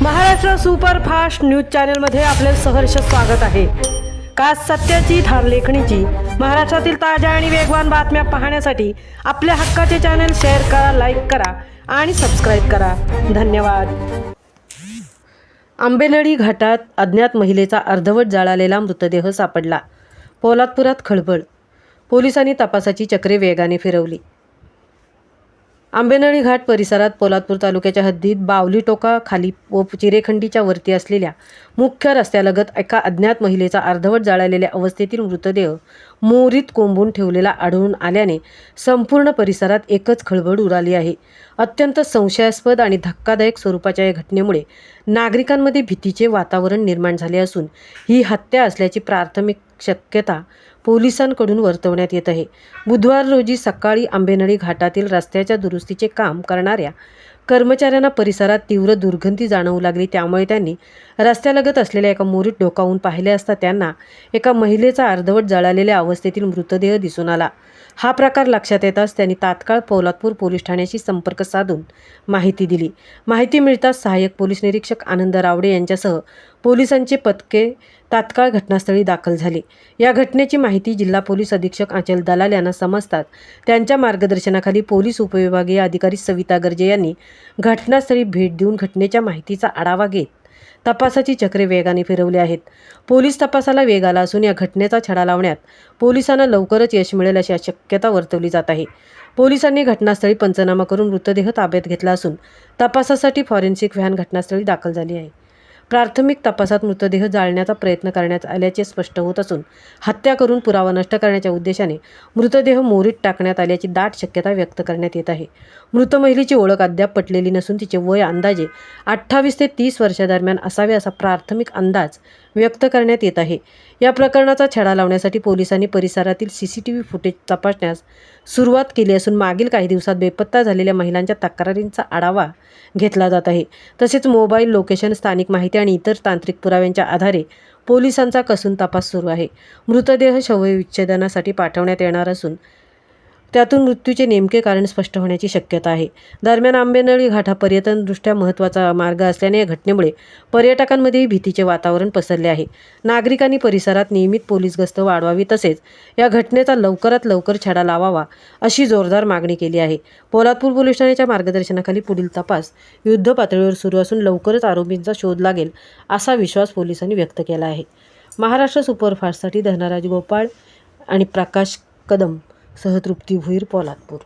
Maharashtra superfast news चॅनलमध्ये आपले सहर्ष स्वागत आहे। का सत्याची धार लेखणीची महाराष्ट्रातील ताज्या आणि वेगवान बातम्या पाहण्यासाठी आपल्या हक्काचे चॅनल शेअर करा, लाईक करा आणि सबस्क्राईब करा। धन्यवाद। आंबेनळी घाटात अज्ञात महिलेचा अर्धवट जळालेला मृतदेह सापडला। पोलादपुरात खळबळ, पोलिसांनी तपासाची चक्रे वेगाने फिरवली। आंबेनळी घाट परिसरात पोलादपूर तालुक्याच्या हद्दीत बावली टोका खाली व चिरेखंडीच्या वरती असलेल्या मुख्य रस्त्यालगत एका अज्ञात महिलेचा अर्धवट जळालेल्या अवस्थेतील मृतदेह मोरीत कोंबून ठेवलेला आढळून आल्याने संपूर्ण परिसरात एकच खळबळ उडाली आहे। अत्यंत संशयास्पद आणि धक्कादायक स्वरूपाच्या या घटनेमुळे नागरिकांमध्ये भीतीचे वातावरण निर्माण झाले असून ही हत्या असल्याची प्राथमिक शक्यता पोलिसांकडून वर्तवण्यात येत आहे। बुधवार रोजी सकाळी आंबेनळी घाटातील रस्त्याच्या दुरुस्तीचे काम करणाऱ्या कर्मचाऱ्यांना परिसरात तीव्र दुर्गंधी जाणवू लागली। त्यामुळे त्यांनी रस्त्यालगत असलेल्या एका मोरीत डोकावून पाहिले असता त्यांना एका महिलेचा अर्धवट जळालेल्या अवस्थेतील मृतदेह दिसून आला। हा प्रकार लक्षात येताच त्यांनी तात्काळ पोलादपूर पोलीस ठाण्याशी संपर्क साधून माहिती दिली। माहिती मिळताच सहाय्यक पोलीस निरीक्षक आनंद रावडे यांच्यासह पोलिसांचे पथके तात्काळ घटनास्थळी दाखल झाले। या घटनेची माहिती जिल्हा पोलीस अधीक्षक अचल दलाल यांना समजतात त्यांच्या मार्गदर्शनाखाली पोलीस उपविभागीय अधिकारी सविता गर्जे यांनी घटनास्थळी भेट देऊन घटनेच्या माहितीचा आढावा घेत तपासाची चक्रे वेगाने फिरवली आहेत। पोलीस तपासाला वेग आला असून या घटनेचा छडा लावण्यात पोलिसांना लवकरच यश मिळेल अशी शक्यता वर्तवली जात आहे। पोलिसांनी घटनास्थळी पंचनामा करून मृतदेह ताब्यात घेतला असून तपासासाठी फॉरेन्सिक व्हॅन घटनास्थळी दाखल झाली आहे। प्राथमिक तपासात मृतदेह जाळण्याचा प्रयत्न करण्यात आल्याचे स्पष्ट होत असून हत्या करून पुरावा नष्ट करण्याच्या उद्देशाने मृतदेह मोरीत टाकण्यात आल्याची दाट शक्यता व्यक्त करण्यात येत आहे। मृत महिलेची ओळख अद्याप पटलेली नसून तिचे वय अंदाजे 28 ते 30 वर्षादरम्यान असावे असा प्राथमिक अंदाज व्यक्त करण्यात येत आहे। या प्रकरणाचा छडा लावण्यासाठी पोलिसांनी परिसरातील CCTV फुटेज तपासण्यास सुरुवात केली असून मागील काही दिवसात बेपत्ता झालेल्या महिलांच्या तक्रारींचा आढावा घेतला जात आहे। तसेच मोबाईल लोकेशन, स्थानिक माहिती आणि इतर तांत्रिक पुराव्यांच्या आधारे पोलिसांचा कसून तपास सुरू आहे। मृतदेह शवविच्छेदनासाठी पाठवण्यात येणार असून त्यातून मृत्यूचे नेमके कारण स्पष्ट होण्याची शक्यता आहे। दरम्यान आंबेनळी घाट हा पर्यटनदृष्ट्या महत्त्वाचा मार्ग असल्याने या घटनेमुळे पर्यटकांमध्येही भीतीचे वातावरण पसरले आहे। नागरिकांनी परिसरात नियमित पोलीस गस्त वाढवावी तसेच या घटनेचा लवकरात लवकर छडा लावावा अशी जोरदार मागणी केली आहे। पोलादपूर पोलीस ठाण्याच्या मार्गदर्शनाखाली पुढील तपास युद्ध पातळीवर सुरू असून लवकरच आरोपींचा शोध लागेल असा विश्वास पोलिसांनी व्यक्त केला आहे। महाराष्ट्र सुपरफास्टसाठी धनराज गोपाळ आणि प्रकाश कदम सह तृप्ती भुईर, पोलादपूर।